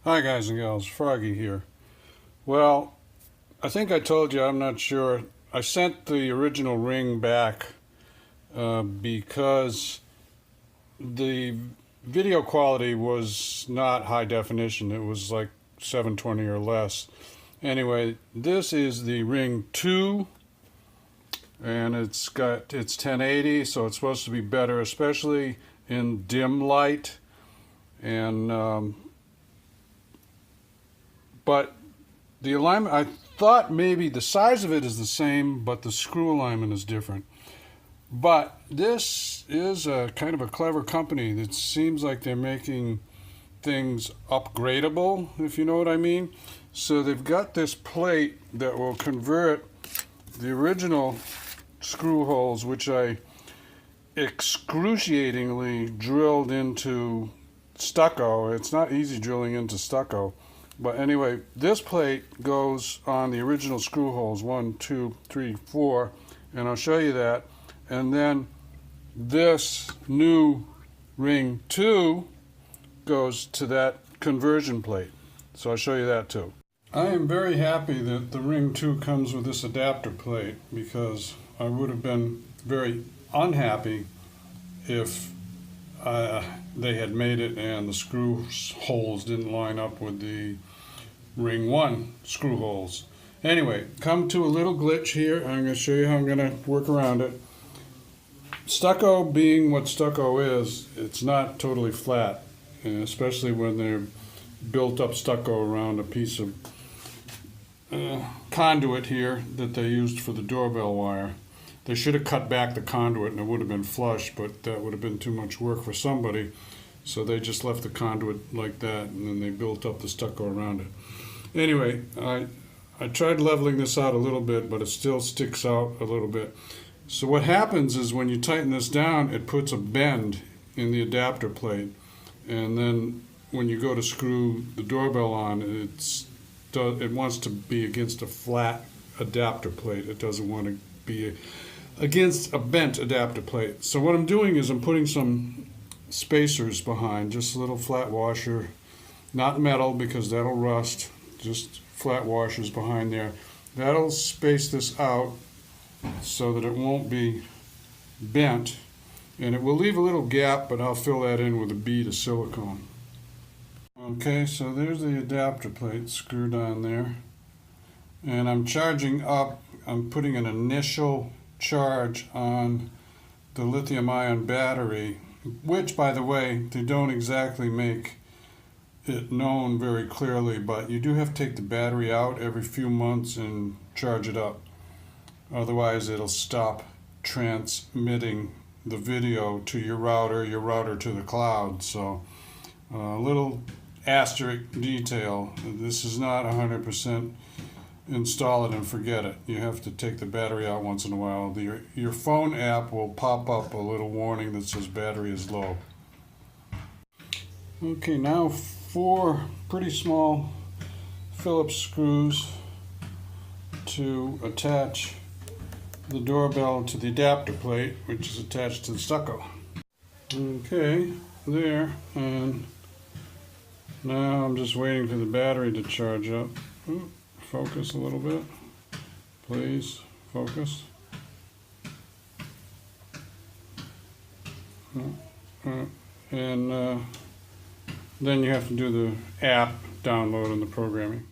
Hi guys and gals, Froggy here. Well, I think I told you, I'm not sure. I sent the original ring back because the video quality was not high definition. It was like 720 or less. Anyway, this is the ring 2 and it's 1080, so it's supposed to be better, especially in dim light. And but the alignment, I thought maybe the size of it is the same, but the screw alignment is different. But this is a kind of a clever company that seems like they're making things upgradable, if you know what I mean. So they've got this plate that will convert the original screw holes, which I excruciatingly drilled into stucco. It's not easy drilling into stucco. But anyway, this plate goes on the original screw holes, 1, 2, 3, 4, and I'll show you that. And then this new ring 2 goes to that conversion plate. So I'll show you that too. I am very happy that the ring 2 comes with this adapter plate, because I would have been very unhappy if they had made it and the screw holes didn't line up with the ring 1 screw holes. Anyway, come to a little glitch here. I'm going to show you how I'm going to work around it. Stucco being what stucco is, it's not totally flat, especially when they're built up stucco around a piece of conduit here that they used for the doorbell wire. They should have cut back the conduit and it would have been flush, but that would have been too much work for somebody. So they just left the conduit like that, and then they built up the stucco around it. Anyway, I tried leveling this out a little bit, but it still sticks out a little bit. So what happens is when you tighten this down, it puts a bend in the adapter plate. And then when you go to screw the doorbell on, it wants to be against a flat adapter plate. It doesn't want to be against a bent adapter plate. So what I'm doing is I'm putting some spacers behind, just a little flat washer, not metal because that'll rust, just flat washers behind there. That'll space this out so that it won't be bent, and it will leave a little gap, but I'll fill that in with a bead of silicone. Okay, so there's the adapter plate screwed on there, and I'm charging up. I'm putting an initial charge on the lithium-ion battery, which, by the way, they don't exactly make it known very clearly, but you do have to take the battery out every few months and charge it up. Otherwise, it'll stop transmitting the video to your router to the cloud. So a little asterisk detail. This is not 100% install it and forget it. You have to take the battery out once in a while. Your phone app will pop up a little warning that says battery is low. Okay, now 4 pretty small Phillips screws to attach the doorbell to the adapter plate, which is attached to the stucco. Okay, there, and now I'm just waiting for the battery to charge up. Ooh, focus a little bit, please, focus. And then you have to do the app download and the programming.